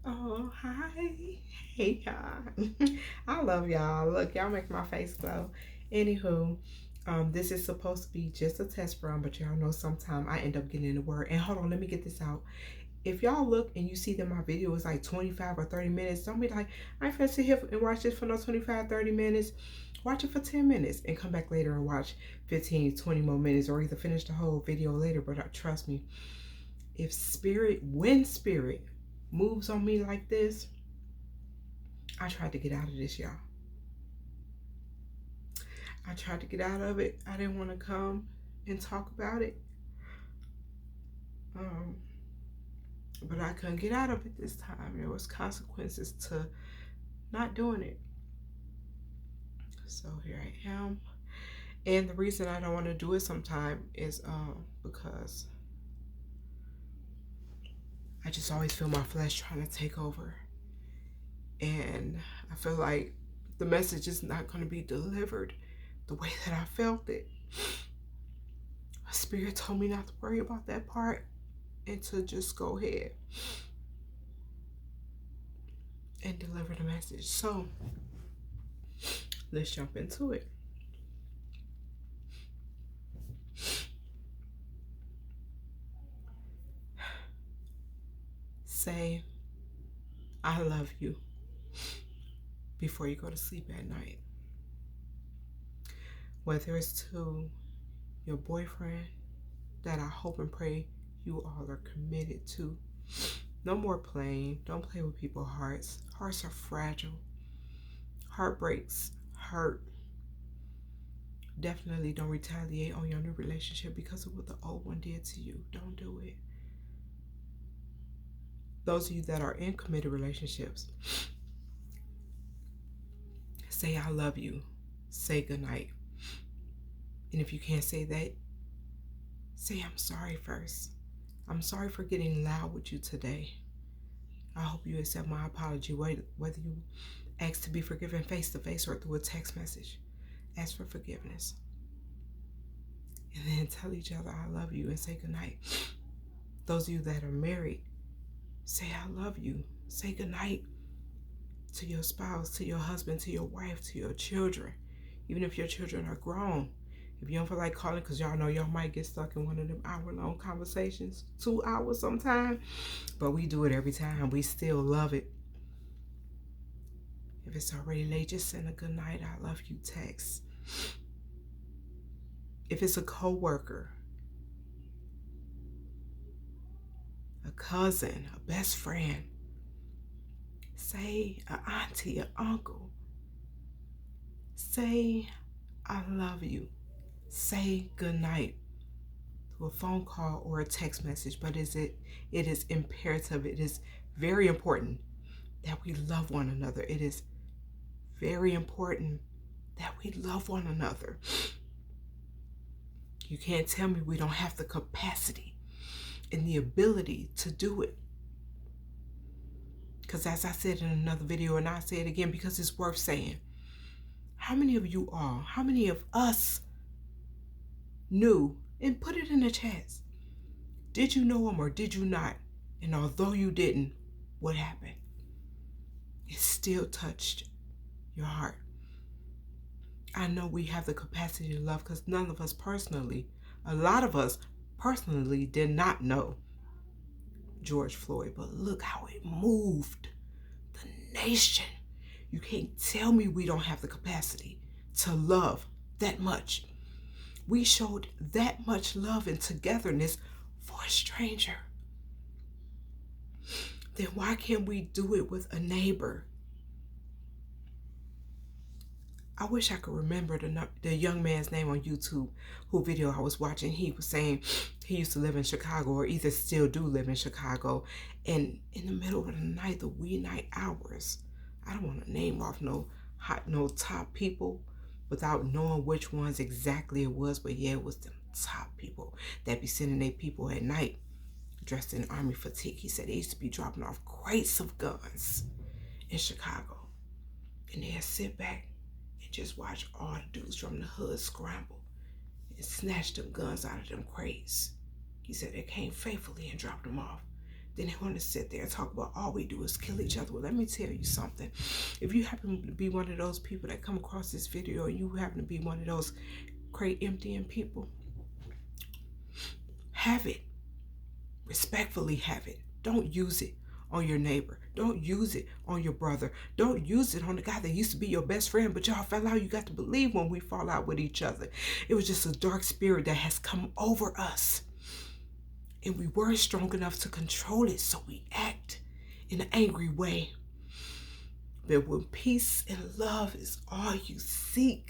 Oh, hi. Hey, y'all. I love y'all. Look, y'all make my face glow. Anywho, this is supposed to be just a test run, but y'all know sometimes I end up getting in the word. And hold on, let me get this out. If y'all look and you see that my video is like 25 or 30 minutes, don't be like, I ain't finna sit here and watch this for no 25, 30 minutes. Watch it for 10 minutes and come back later and watch 15, 20 more minutes, or either finish the whole video later. But trust me, if when spirit moves on me like this, I tried to get out of this, y'all. I tried to get out of it. I didn't want to come and talk about it. Um, but I couldn't get out of it this time. There was consequences to not doing it. So here I am. And the reason I don't want to do it sometime is because I just always feel my flesh trying to take over. And I feel like the message is not going to be delivered the way that I felt it. My spirit told me not to worry about that part and to just go ahead and deliver the message. So let's jump into it. Say, I love you before you go to sleep at night. Whether it's to your boyfriend that I hope and pray you all are committed to. No more playing. Don't play with people's hearts. Hearts are fragile. Heartbreaks hurt. Definitely don't retaliate on your new relationship because of what the old one did to you. Don't do it. Those of you that are in committed relationships, say I love you. Say goodnight. And if you can't say that, say I'm sorry first. I'm sorry for getting loud with you today. I hope you accept my apology, whether you ask to be forgiven face to face or through a text message. Ask for forgiveness. And then tell each other I love you and say goodnight. Those of you that are married, say I love you. Say goodnight to your spouse, to your husband, to your wife, to your children. Even if your children are grown. If you don't feel like calling, because y'all know y'all might get stuck in one of them hour-long conversations, 2 hours sometime, but we do it every time. We still love it. If it's already late, just send a good night, I love you text. If it's a co-worker, a cousin, a best friend, say an auntie, an uncle, say I love you. Say good night through a phone call or a text message, but it is imperative, it is very important that we love one another. It is very important that we love one another. You can't tell me we don't have the capacity and the ability to do it. Because as I said in another video, and I say it again because it's worth saying, how many of you all, how many of us knew, and put it in the chats, did you know him or did you not? And although you didn't, what happened? It still touched your heart. I know we have the capacity to love because none of us personally, a lot of us personally did not know George Floyd, but look how it moved the nation. You can't tell me we don't have the capacity to love that much. We showed that much love and togetherness for a stranger. Then why can't we do it with a neighbor? I wish I could remember the young man's name on YouTube who video I was watching. He was saying he used to live in Chicago, or either still do live in Chicago. And in the middle of the night, the wee night hours, I don't want to name off no top people without knowing which ones exactly it was, but yeah, it was them top people that be sending their people at night dressed in army fatigue. He said they used to be dropping off crates of guns in Chicago, and they'd sit back and just watch all the dudes from the hood scramble and snatch them guns out of them crates. He said they came faithfully and dropped them off. Then they want to sit there and talk about all we do is kill each other. Well, let me tell you something. If you happen to be one of those people that come across this video, or you happen to be one of those crate emptying people, have it. Respectfully have it. Don't use it on your neighbor. Don't use it on your brother. Don't use it on the guy that used to be your best friend, but y'all fell out. You got to believe when we fall out with each other. It was just a dark spirit that has come over us. And we weren't strong enough to control it, so we act in an angry way. But when peace and love is all you seek,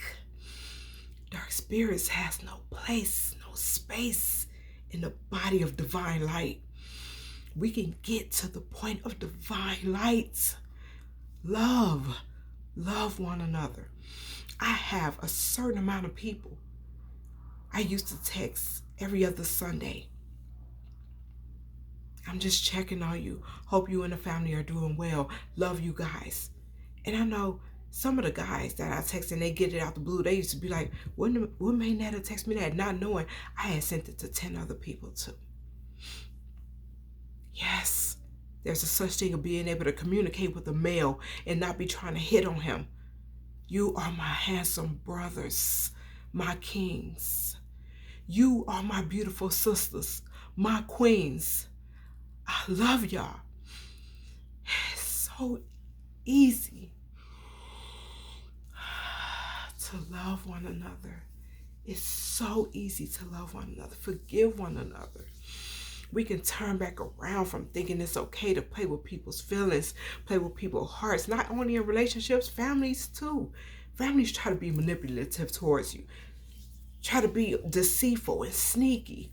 dark spirits has no place, no space in the body of divine light. We can get to the point of divine light. Love one another. I have a certain amount of people I used to text every other Sunday. I'm just checking on you. Hope you and the family are doing well. Love you guys. And I know some of the guys that I text and they get it out the blue, they used to be like, what made Netta text me that? Not knowing I had sent it to 10 other people too. Yes, there's a such thing of being able to communicate with a male and not be trying to hit on him. You are my handsome brothers, my kings. You are my beautiful sisters, my queens. I love y'all. It's so easy to love one another. It's so easy to love one another. Forgive one another. We can turn back around from thinking it's okay to play with people's feelings, play with people's hearts, not only in relationships, families too. Families try to be manipulative towards you, try to be deceitful and sneaky.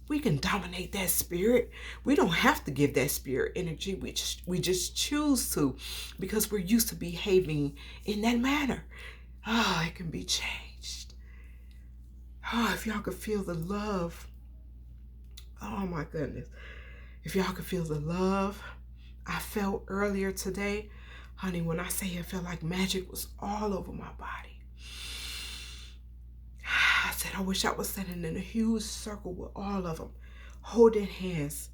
We can dominate that spirit. We don't have to give that spirit energy. We just choose to, because we're used to behaving in that manner. It can be changed. If y'all could feel the love. Oh my goodness. If y'all could feel the love I felt earlier today, honey, when I say it felt like magic was all over my body. I said, I wish I was sitting in a huge circle with all of them, holding hands,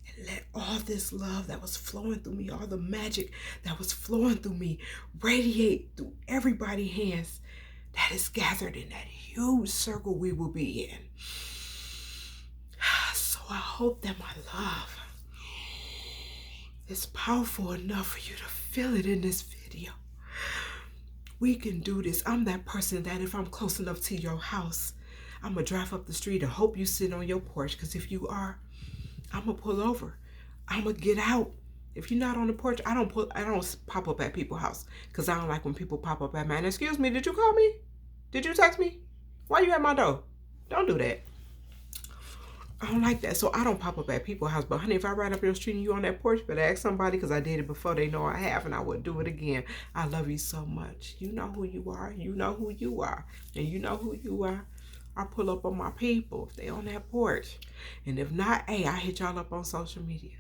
and let all this love that was flowing through me, all the magic that was flowing through me, radiate through everybody's hands that is gathered in that huge circle we will be in. So I hope that my love is powerful enough for you to feel it in this video. We can do this. I'm that person that if I'm close enough to your house, I'm going to drive up the street and hope you sit on your porch. Because if you are, I'm going to pull over. I'm going to get out. If you're not on the porch, I don't pop up at people's house. Because I don't like when people pop up at mine. Excuse me, did you call me? Did you text me? Why you at my door? Don't do that. I don't like that. So I don't pop up at people's house. But honey, if I ride up your street and you on that porch, better ask somebody, because I did it before. They know I have, and I would do it again. I love you so much. You know who you are. You know who you are. And you know who you are. I pull up on my people if they on that porch. And if not, hey, I hit y'all up on social media.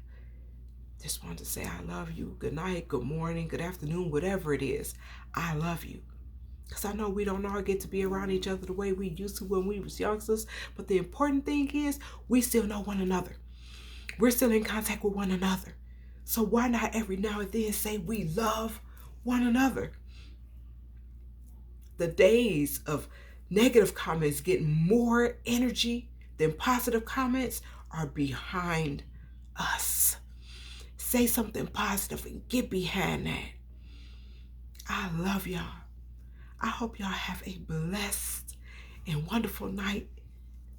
Just wanted to say I love you. Good night, good morning, good afternoon, whatever it is. I love you. Because I know we don't all get to be around each other the way we used to when we was youngsters. But the important thing is we still know one another. We're still in contact with one another. So why not every now and then say we love one another? The days of negative comments getting more energy than positive comments are behind us. Say something positive and get behind that. I love y'all. I hope y'all have a blessed and wonderful night.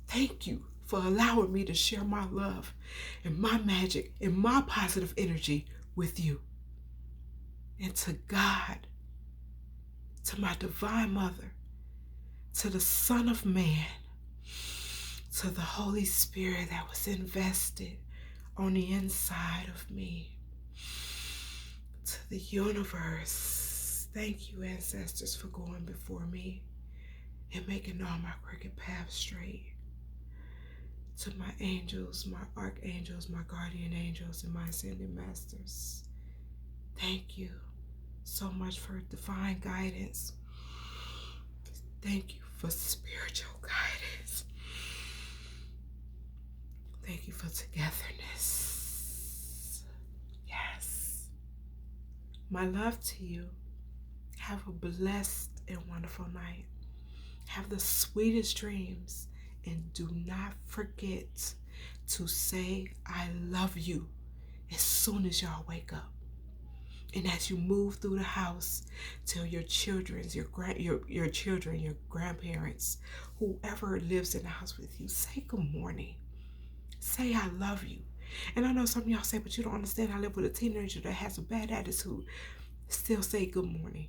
Thank you for allowing me to share my love and my magic and my positive energy with you. And to God, to my divine mother, to the Son of Man, to the Holy Spirit that was invested on the inside of me, to the universe. Thank you, ancestors, for going before me and making all my crooked paths straight. To my angels, my archangels, my guardian angels, and my ascended masters, thank you so much for divine guidance. Thank you for spiritual guidance. Thank you for togetherness. My love to you. Have a blessed and wonderful night. Have the sweetest dreams. And do not forget to say I love you as soon as y'all wake up. And as you move through the house, tell your children, your children, your grandparents, whoever lives in the house with you, say good morning. Say I love you. And I know some of y'all say, but you don't understand. I live with a teenager that has a bad attitude. Still say good morning.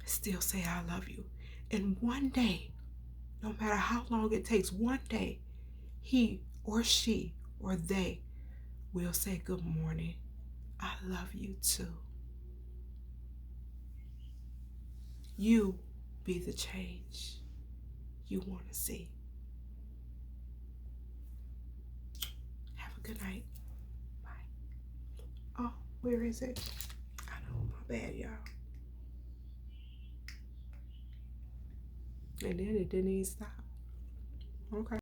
Still say I love you. And one day, no matter how long it takes, one day, he or she or they will say good morning. I love you too. You be the change you want to see. Have a good night. Bye. Oh, where is it? I know, my bad, y'all. And then it didn't even stop. Okay.